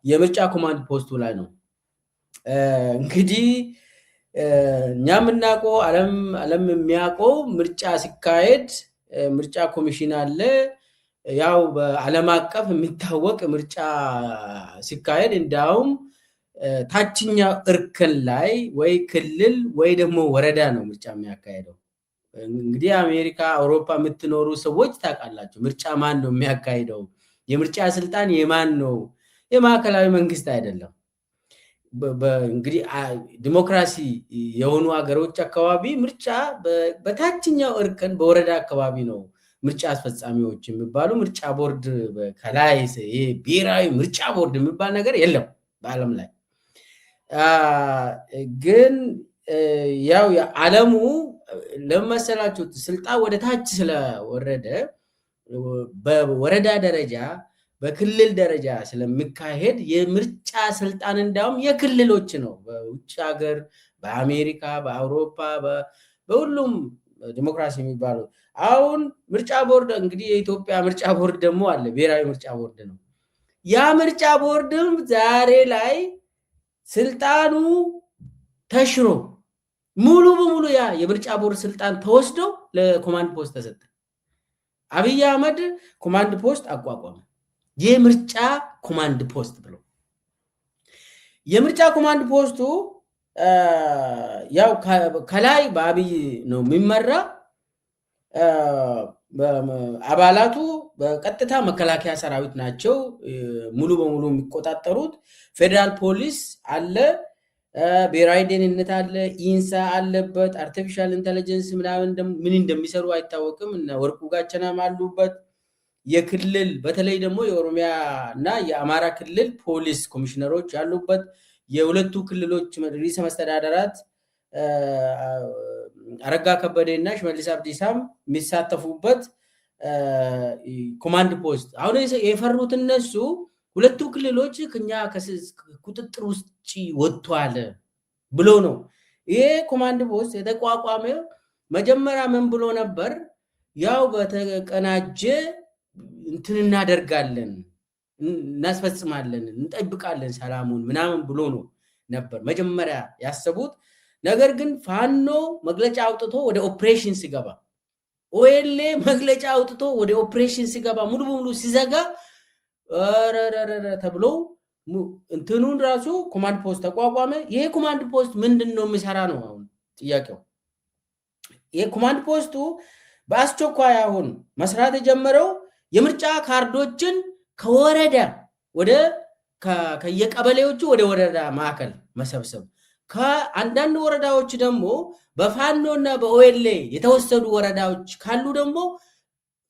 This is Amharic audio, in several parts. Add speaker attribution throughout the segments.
Speaker 1: የምርጫ ኮማንድ ፖስቱ ላይ ነው። እንግዲህ እኛም እናውቀው ዓለም የሚያውቀው ምርጫ ሲካሄድ ምርጫ ኮሚሽን አለ። ያው በዓለም አቀፍ የሚታወቅ ምርጫ ሲካሄድ እንዳውም ታችኛው እርከን ላይ ወይ ክልል ወይ ደግሞ ወረዳ ነው ምርጫ የሚያካሄደው። እንግዲህ አሜሪካ፣ አውሮፓ የምትኖሩ ሰዎች ታውቃላችሁ ምርጫ ማን ነው የሚያካሂደው? የምርጫ ስልጣን የማን ነው? የማዕከላዊ መንግስት አይደለም። እንግዲህ ዲሞክራሲ የሆኑ ሀገሮች አካባቢ ምርጫ በታችኛው እርከን በወረዳ አካባቢ ነው ምርጫ አስፈጻሚዎች የሚባሉ። ምርጫ ቦርድ ከላይ ይሄ ብሔራዊ ምርጫ ቦርድ የሚባል ነገር የለም በዓለም ላይ። ግን ያው የዓለሙ ለመሰላችሁ ስልጣን ወደ ታች ስለወረደ በወረዳ ደረጃ በክልል ደረጃ ስለሚካሄድ የምርጫ ስልጣን እንዳውም የክልሎች ነው። በውጭ ሀገር በአሜሪካ፣ በአውሮፓ፣ በሁሉም ዲሞክራሲ የሚባሉ አሁን ምርጫ ቦርድ እንግዲህ የኢትዮጵያ ምርጫ ቦርድ ደግሞ አለ፣ ብሔራዊ ምርጫ ቦርድ ነው። ያ ምርጫ ቦርድም ዛሬ ላይ ስልጣኑ ተሽሮ ሙሉ በሙሉ ያ የምርጫ ቦርድ ስልጣን ተወስዶ ለኮማንድ ፖስት ተሰጠ። አብይ አህመድ ኮማንድ ፖስት አቋቋመ፣ የምርጫ ኮማንድ ፖስት ብሎ። የምርጫ ኮማንድ ፖስቱ ያው ከላይ በአብይ ነው የሚመራ። አባላቱ በቀጥታ መከላከያ ሰራዊት ናቸው ሙሉ በሙሉ የሚቆጣጠሩት። ፌደራል ፖሊስ አለ፣ ብሔራዊ ደህንነት አለ፣ ኢንሳ አለበት፣ አርቲፊሻል ኢንተለጀንስ ምናምን ምን እንደሚሰሩ አይታወቅም እና ወርቁ ጋቸናም አሉበት። የክልል በተለይ ደግሞ የኦሮሚያ እና የአማራ ክልል ፖሊስ ኮሚሽነሮች ያሉበት፣ የሁለቱ ክልሎች ርዕሰ መስተዳደራት አረጋ ከበደ እና ሽመልስ አብዲሳም የሚሳተፉበት ኮማንድ ፖስት። አሁን የፈሩት እነሱ ሁለቱ ክልሎች ከኛ ቁጥጥር ውስጥ ወጥቷል ብሎ ነው። ይሄ ኮማንድ ፖስት የተቋቋመ መጀመሪያ ምን ብሎ ነበር? ያው በተቀናጀ እንትን እናደርጋለን፣ እናስፈጽማለን፣ እንጠብቃለን ሰላሙን ምናምን ብሎ ነው ነበር መጀመሪያ ያሰቡት። ነገር ግን ፋኖ መግለጫ አውጥቶ ወደ ኦፕሬሽን ሲገባ፣ ኦኤልኤ መግለጫ አውጥቶ ወደ ኦፕሬሽን ሲገባ ሙሉ በሙሉ ሲዘጋ ተብሎ እንትኑን ራሱ ኮማንድ ፖስት ተቋቋመ። ይሄ ኮማንድ ፖስት ምንድን ነው የሚሰራ ነው አሁን ጥያቄው። ይሄ ኮማንድ ፖስቱ በአስቸኳይ አሁን መስራት የጀመረው የምርጫ ካርዶችን ከወረዳ ወደ ከየቀበሌዎቹ ወደ ወረዳ ማዕከል መሰብሰብ፣ ከአንዳንድ ወረዳዎች ደግሞ በፋኖና በኦኤልኤ የተወሰዱ ወረዳዎች ካሉ ደግሞ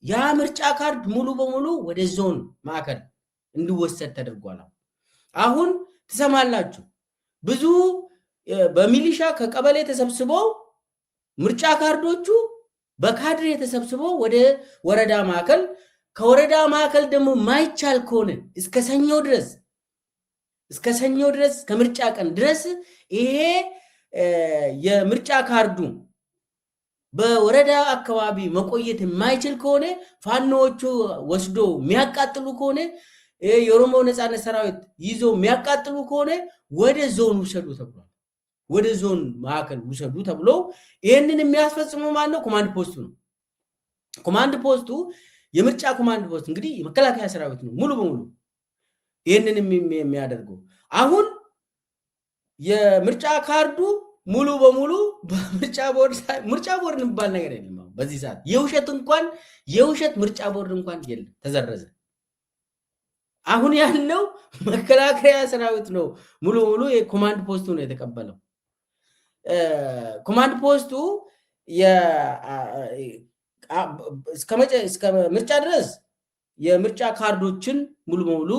Speaker 1: ያ ምርጫ ካርድ ሙሉ በሙሉ ወደ ዞን ማዕከል እንዲወሰድ ተደርጓል። አሁን ትሰማላችሁ ብዙ በሚሊሻ ከቀበሌ ተሰብስበው ምርጫ ካርዶቹ በካድሬ ተሰብስበው ወደ ወረዳ ማዕከል፣ ከወረዳ ማዕከል ደግሞ ማይቻል ከሆነ እስከ ሰኞ ድረስ ከምርጫ ቀን ድረስ ይሄ የምርጫ ካርዱ በወረዳ አካባቢ መቆየት የማይችል ከሆነ ፋኖዎቹ ወስዶ የሚያቃጥሉ ከሆነ የኦሮሞ ነጻነት ሰራዊት ይዞ የሚያቃጥሉ ከሆነ ወደ ዞን ውሰዱ ተብሏል። ወደ ዞን ማዕከል ውሰዱ ተብሎ ይህንን የሚያስፈጽመው ማን ነው? ኮማንድ ፖስቱ ነው። ኮማንድ ፖስቱ የምርጫ ኮማንድ ፖስት እንግዲህ የመከላከያ ሰራዊት ነው ሙሉ በሙሉ ይህንን የሚያደርገው። አሁን የምርጫ ካርዱ ሙሉ በሙሉ በምርጫ ቦርድ የሚባል ነገር የለም። በዚህ ሰዓት የውሸት ምርጫ ቦርድ እንኳን የለም፣ ተዘረዘ። አሁን ያለው መከላከያ ሰራዊት ነው ሙሉ በሙሉ የኮማንድ ፖስቱ ነው የተቀበለው። ኮማንድ ፖስቱ እስከ ምርጫ ድረስ የምርጫ ካርዶችን ሙሉ በሙሉ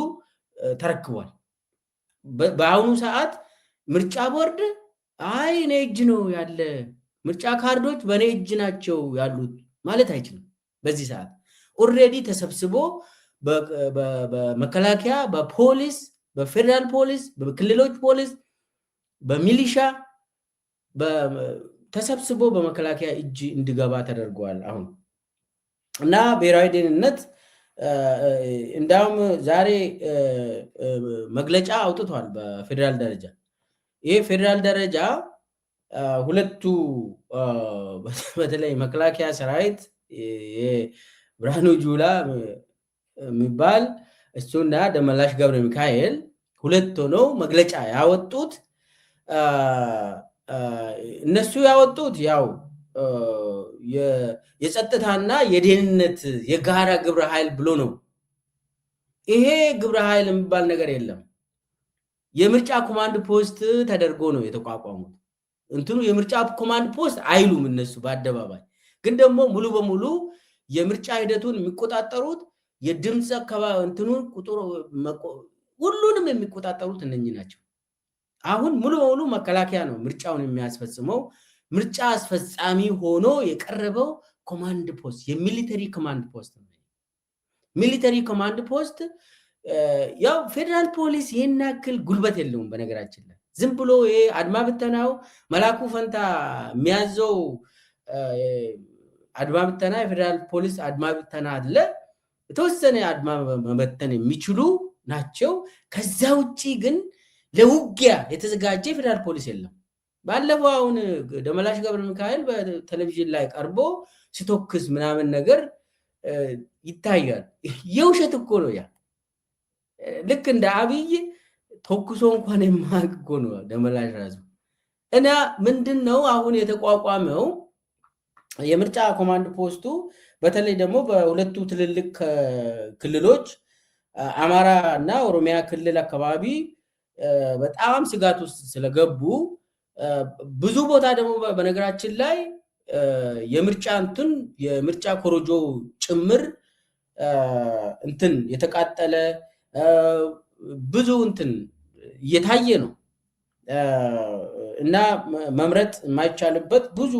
Speaker 1: ተረክቧል። በአሁኑ ሰዓት ምርጫ ቦርድ አይ እኔ እጅ ነው ያለ ምርጫ ካርዶች በእኔ እጅ ናቸው ያሉት ማለት አይችልም። በዚህ ሰዓት ኦልሬዲ ተሰብስቦ በመከላከያ፣ በፖሊስ፣ በፌደራል ፖሊስ፣ በክልሎች ፖሊስ፣ በሚሊሻ ተሰብስቦ በመከላከያ እጅ እንዲገባ ተደርጓል። አሁን እና ብሔራዊ ደህንነት እንዳውም ዛሬ መግለጫ አውጥቷል በፌዴራል ደረጃ። ይሄ ፌዴራል ደረጃ ሁለቱ በተለይ መከላከያ ሰራዊት ብርሃኑ ጁላ የሚባል እሱና ደመላሽ ገብረ ሚካኤል ሁለት ሆነው መግለጫ ያወጡት እነሱ ያወጡት ያው የጸጥታና የደህንነት የጋራ ግብረ ኃይል ብሎ ነው። ይሄ ግብረ ኃይል የሚባል ነገር የለም። የምርጫ ኮማንድ ፖስት ተደርጎ ነው የተቋቋሙት። እንትኑ የምርጫ ኮማንድ ፖስት አይሉም እነሱ በአደባባይ ግን ደግሞ ሙሉ በሙሉ የምርጫ ሂደቱን የሚቆጣጠሩት የድምጽ አካባቢ እንትኑን ቁጥሩ ሁሉንም የሚቆጣጠሩት እነኚህ ናቸው። አሁን ሙሉ በሙሉ መከላከያ ነው ምርጫውን የሚያስፈጽመው። ምርጫ አስፈጻሚ ሆኖ የቀረበው ኮማንድ ፖስት የሚሊተሪ ኮማንድ ፖስት ነው። ሚሊተሪ ኮማንድ ፖስት ያው ፌደራል ፖሊስ ይሄን ያክል ጉልበት የለውም። በነገራችን ላይ ዝም ብሎ ይሄ አድማ ብተናው መላኩ ፈንታ የሚያዘው አድማ ብተና የፌደራል ፖሊስ አድማ ብተና አለ። የተወሰነ አድማ መበተን የሚችሉ ናቸው። ከዛ ውጪ ግን ለውጊያ የተዘጋጀ ፌደራል ፖሊስ የለም። ባለፈው አሁን ደመላሽ ገብረ ሚካኤል በቴሌቪዥን ላይ ቀርቦ ሲተኩስ ምናምን ነገር ይታያል። የውሸት እኮ ነው ያ። ልክ እንደ አብይ ተኩሶ እንኳን የማያውቅ እኮ ነው ደመላሽ ራሱ። እና ምንድነው አሁን የተቋቋመው የምርጫ ኮማንድ ፖስቱ በተለይ ደግሞ በሁለቱ ትልልቅ ክልሎች አማራ እና ኦሮሚያ ክልል አካባቢ በጣም ስጋት ውስጥ ስለገቡ ብዙ ቦታ ደግሞ በነገራችን ላይ የምርጫ ኮሮጆ ጭምር እንትን የተቃጠለ ብዙ እንትን እየታየ ነው እና መምረጥ የማይቻልበት ብዙ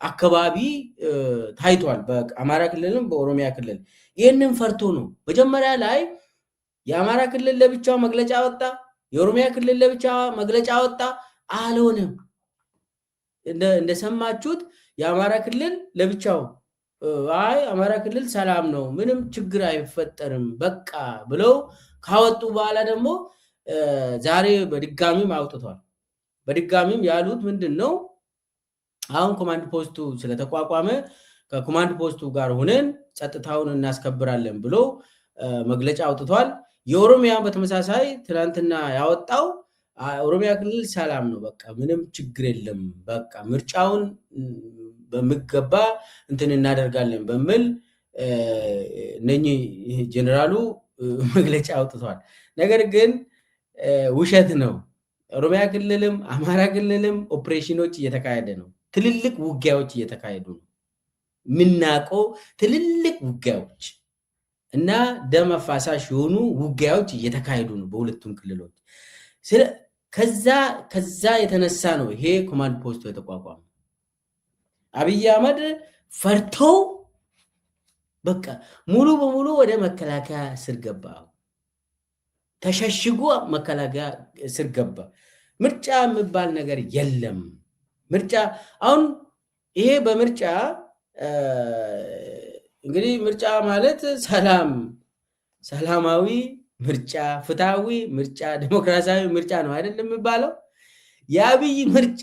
Speaker 1: አካባቢ ታይቷል። በአማራ ክልልም በኦሮሚያ ክልል ይህንን ፈርቶ ነው መጀመሪያ ላይ የአማራ ክልል ለብቻው መግለጫ ወጣ፣ የኦሮሚያ ክልል ለብቻ መግለጫ ወጣ። አልሆነም። እንደሰማችሁት የአማራ ክልል ለብቻው አይ አማራ ክልል ሰላም ነው ምንም ችግር አይፈጠርም በቃ ብለው ካወጡ በኋላ ደግሞ ዛሬ በድጋሚም አውጥቷል። በድጋሚም ያሉት ምንድነው አሁን ኮማንድ ፖስቱ ስለተቋቋመ ከኮማንድ ፖስቱ ጋር ሆነን ጸጥታውን እናስከብራለን ብሎ መግለጫ አውጥቷል። የኦሮሚያ በተመሳሳይ ትናንትና ያወጣው ኦሮሚያ ክልል ሰላም ነው በቃ ምንም ችግር የለም በቃ ምርጫውን በሚገባ እንትን እናደርጋለን በሚል እነኚህ ጀነራሉ መግለጫ አውጥቷል። ነገር ግን ውሸት ነው። ኦሮሚያ ክልልም አማራ ክልልም ኦፕሬሽኖች እየተካሄደ ነው። ትልልቅ ውጊያዎች እየተካሄዱ ነው። ምናቀው ትልልቅ ውጊያዎች እና ደም አፋሳሽ የሆኑ ውጊያዎች እየተካሄዱ ነው በሁለቱም ክልሎች። ከዛ የተነሳ ነው ይሄ ኮማንድ ፖስቱ የተቋቋመው። አብይ አህመድ ፈርተው በቃ ሙሉ በሙሉ ወደ መከላከያ ስር ገባ። ተሸሽጎ መከላከያ ስር ገባ። ምርጫ የሚባል ነገር የለም። ምርጫ አሁን ይሄ በምርጫ እንግዲህ ምርጫ ማለት ሰላማዊ ምርጫ፣ ፍትሃዊ ምርጫ፣ ዲሞክራሲያዊ ምርጫ ነው አይደለም የሚባለው። የአብይ ምርጫ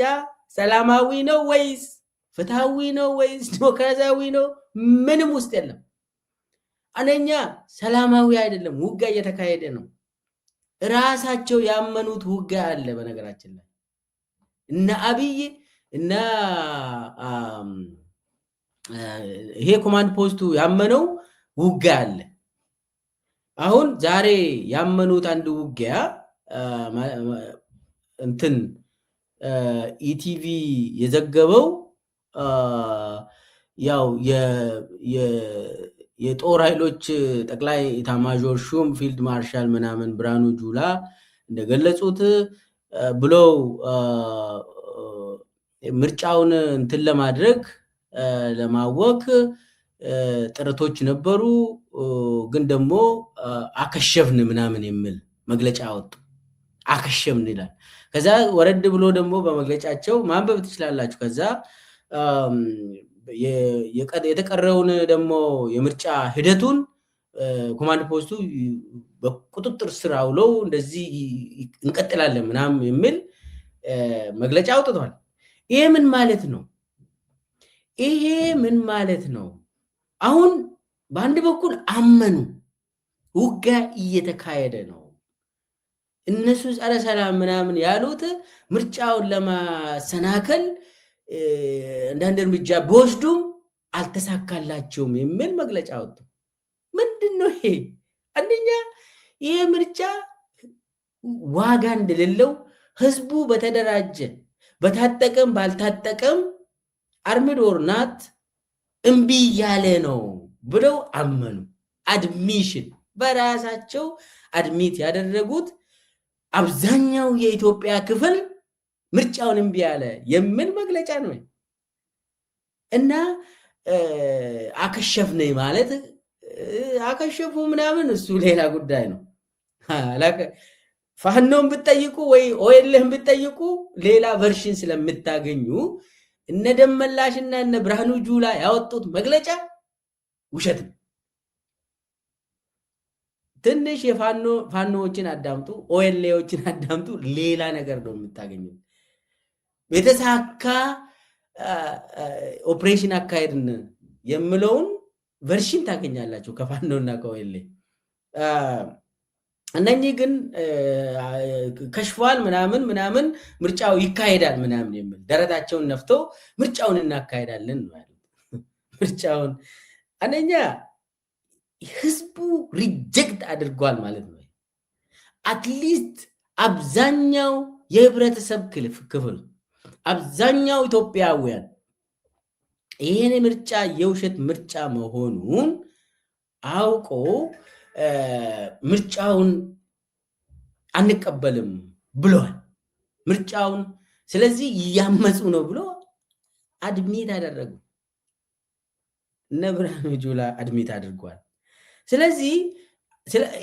Speaker 1: ሰላማዊ ነው ወይስ ፍትሃዊ ነው ወይስ ዲሞክራሲያዊ ነው? ምንም ውስጥ የለም። አንደኛ ሰላማዊ አይደለም፣ ውጊያ እየተካሄደ ነው። ራሳቸው ያመኑት ውጊያ አለ። በነገራችን ላይ እነ አብይ እና ይሄ ኮማንድ ፖስቱ ያመነው ውጊያ አለ። አሁን ዛሬ ያመኑት አንድ ውጊያ እንትን ኢቲቪ የዘገበው ያው የጦር ኃይሎች ጠቅላይ ኤታማዦር ሹም ፊልድ ማርሻል ምናምን ብርሃኑ ጁላ እንደገለጹት ብለው ምርጫውን እንትን ለማድረግ ለማወክ ጥረቶች ነበሩ፣ ግን ደግሞ አከሸፍን ምናምን የሚል መግለጫ አወጡ። አከሸፍን ይላል። ከዛ ወረድ ብሎ ደግሞ በመግለጫቸው ማንበብ ትችላላችሁ። ከዛ የተቀረውን ደግሞ የምርጫ ሂደቱን ኮማንድ ፖስቱ በቁጥጥር ስር አውለው እንደዚህ እንቀጥላለን ምናምን የሚል መግለጫ አውጥቷል። ይሄ ምን ማለት ነው? ይሄ ምን ማለት ነው? አሁን በአንድ በኩል አመኑ፣ ውጊያ እየተካሄደ ነው። እነሱ ጸረ ሰላም ምናምን ያሉት ምርጫውን ለማሰናከል አንዳንድ እርምጃ ቢወስዱም አልተሳካላቸውም የሚል መግለጫ ወጡ። ምንድን ነው ይሄ? አንደኛ ይሄ ምርጫ ዋጋ እንደሌለው ህዝቡ በተደራጀ በታጠቀም ባልታጠቀም አርምድ ኦር ናት እምቢ ያለ ነው ብለው አመኑ። አድሚሽን በራሳቸው አድሚት ያደረጉት አብዛኛው የኢትዮጵያ ክፍል ምርጫውን እምቢ ያለ የሚል መግለጫ ነው። እና አከሸፍነኝ ማለት አከሸፉ ምናምን እሱ ሌላ ጉዳይ ነው። ፋኖን ብትጠይቁ ወይ ኦኤልኤን ብትጠይቁ ሌላ ቨርሽን ስለምታገኙ እነ ደመላሽና እነ ብርሃኑ ጁላ ያወጡት መግለጫ ውሸት ነው። ትንሽ የፋኖዎችን አዳምጡ፣ ኦኤልኤዎችን አዳምጡ፣ ሌላ ነገር ነው የምታገኙት። የተሳካ ኦፕሬሽን አካሄድን የምለውን ቨርሽን ታገኛላችሁ ከፋኖና ከኦኤልኤ። እነኚህ ግን ከሽፏል ምናምን ምርጫው ይካሄዳል ምናምን የሚል ደረታቸውን ነፍተው ምርጫውን እናካሄዳለን ነው ያሉት። ምርጫውን አንደኛ ህዝቡ ሪጀክት አድርጓል ማለት ነው። አትሊስት አብዛኛው የህብረተሰብ ክፍል አብዛኛው ኢትዮጵያውያን ይሄን ምርጫ የውሸት ምርጫ መሆኑን አውቆ ምርጫውን አንቀበልም ብሏል። ምርጫውን ስለዚህ እያመፁ ነው ብሎ አድሚት አደረጉ። እነ ብርሃኑ ጁላ አድሚት አድርጓል። ስለዚህ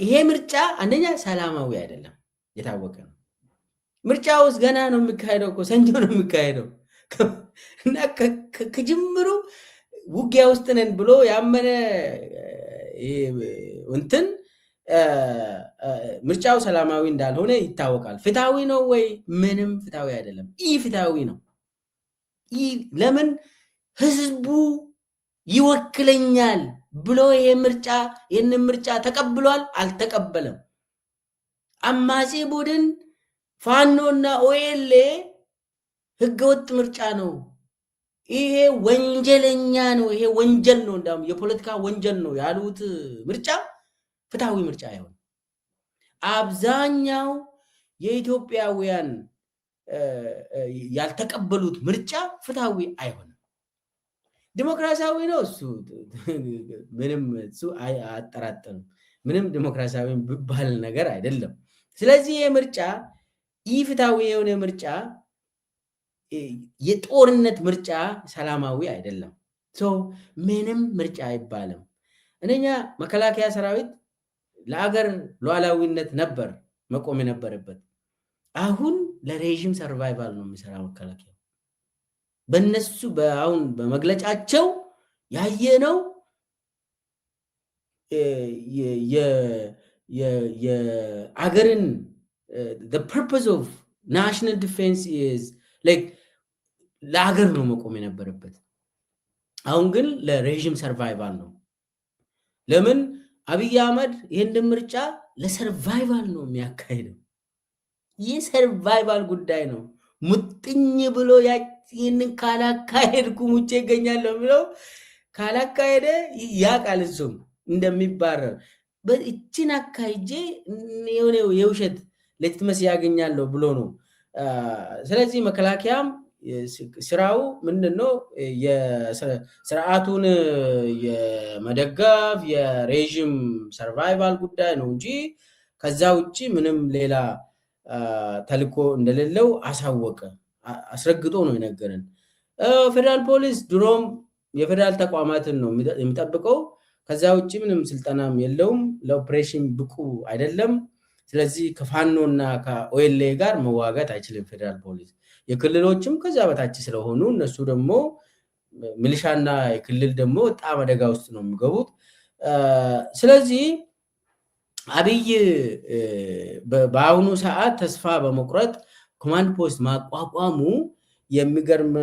Speaker 1: ይሄ ምርጫ አንደኛ ሰላማዊ አይደለም፣ የታወቀ ነው። ምርጫ ውስጥ ገና ነው የሚካሄደው እኮ ሰኞ ነው የሚካሄደው እና ከጅምሩ ውጊያ ውስጥ ነን ብሎ ያመነ እንትን ምርጫው ሰላማዊ እንዳልሆነ ይታወቃል። ፍትሃዊ ነው ወይ? ምንም ፍትሃዊ አይደለም፣ ፍትሃዊ ነው። ለምን ህዝቡ ይወክለኛል ብሎ ይህን ምርጫ ተቀብሏል? አልተቀበለም። አማጺ ቡድን ፋኖና ኦኤልኤ ህገወጥ ምርጫ ነው፣ ይሄ ወንጀለኛ ነው፣ ይሄ ወንጀል ነው፣ እንደውም የፖለቲካ ወንጀል ነው ያሉት ምርጫ ፍትሃዊ ምርጫ አይሆንም። አብዛኛው የኢትዮጵያውያን ያልተቀበሉት ምርጫ ፍትሃዊ አይሆንም። ዲሞክራሲያዊ ነው እሱ ምንም እሱ አጠራጠርም። ምንም ዲሞክራሲያዊ ቢባል ነገር አይደለም። ስለዚህ የምርጫ ፍትሃዊ የሆነ ምርጫ የጦርነት ምርጫ ሰላማዊ አይደለም። ምንም ምርጫ አይባልም። እነኛ መከላከያ ሰራዊት ለአገር ሉዓላዊነት ነበር መቆም የነበረበት። አሁን ለሬዥም ሰርቫይቫል ነው የሚሰራ መከላከያ። በእነሱ አሁን በመግለጫቸው ያየነው የአገርን the purpose of national defense is like ለአገር ነው መቆም የነበረበት። አሁን ግን ለሬዥም ሰርቫይቫል ነው። ለምን አብይ አህመድ ይሄን ምርጫ ለሰርቫይቫል ነው የሚያካሂደው። ይህ ሰርቫይቫል ጉዳይ ነው። ሙጥኝ ብሎ ይህንን ካላካሄድኩ ሙቼ ይገኛለሁ ብለው ካላካሄደ ያውቃል እሱም እንደሚባረር። በእችን አካሄጄ የሆነ የውሸት ሌትመስ ያገኛለሁ ብሎ ነው። ስለዚህ መከላከያም ስራው ምንድነው? የስርዓቱን የመደገፍ የሬዥም ሰርቫይቫል ጉዳይ ነው እንጂ ከዛ ውጪ ምንም ሌላ ተልኮ እንደሌለው አሳወቀ። አስረግጦ ነው የነገረን። ፌደራል ፖሊስ ድሮም የፌደራል ተቋማትን ነው የሚጠብቀው። ከዛ ውጪ ምንም ስልጠናም የለውም፣ ለኦፕሬሽን ብቁ አይደለም። ስለዚህ ከፋኖና ከኦኤልኤ ጋር መዋጋት አይችልም ፌደራል ፖሊስ። የክልሎችም ከዛ በታች ስለሆኑ እነሱ ደግሞ ሚሊሻና የክልል ደግሞ በጣም አደጋ ውስጥ ነው የሚገቡት። ስለዚህ አብይ በአሁኑ ሰዓት ተስፋ በመቁረጥ ኮማንድ ፖስት ማቋቋሙ የሚገርም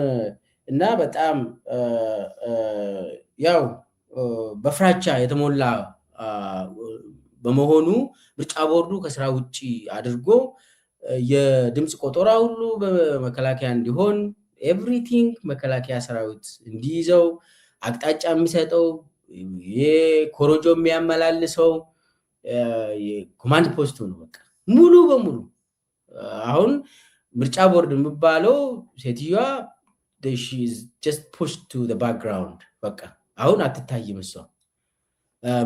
Speaker 1: እና በጣም ያው በፍራቻ የተሞላ በመሆኑ ምርጫ ቦርዱ ከስራ ውጪ አድርጎ የድምፅ ቆጠራ ሁሉ በመከላከያ እንዲሆን ኤቭሪቲንግ መከላከያ ሰራዊት እንዲይዘው አቅጣጫ የሚሰጠው ኮሮጆ የሚያመላልሰው ኮማንድ ፖስቱ ነው። በቃ ሙሉ በሙሉ አሁን ምርጫ ቦርድ የሚባለው ሴትዮዋ just pushed to the background በቃ አሁን አትታይም። እሷ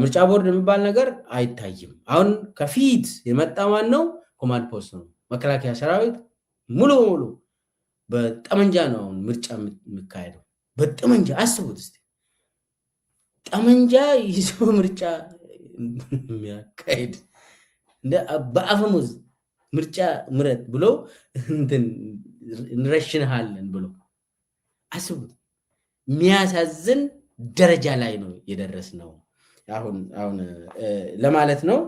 Speaker 1: ምርጫ ቦርድ የሚባል ነገር አይታይም። አሁን ከፊት የመጣ ማን ነው? ኮማንድ ፖስት ነው። መከላከያ ሰራዊት ሙሉ በሙሉ በጠመንጃ ነው አሁን ምርጫ የሚካሄደው። በጠመንጃ አስቡት እስቲ፣ ጠመንጃ ይዞ ምርጫ የሚያካሄድ በአፈሙዝ ምርጫ ምረጥ ብሎ እንረሽንሃለን ብሎ አስቡት። የሚያሳዝን ደረጃ ላይ ነው የደረስነው አሁን ለማለት ነው።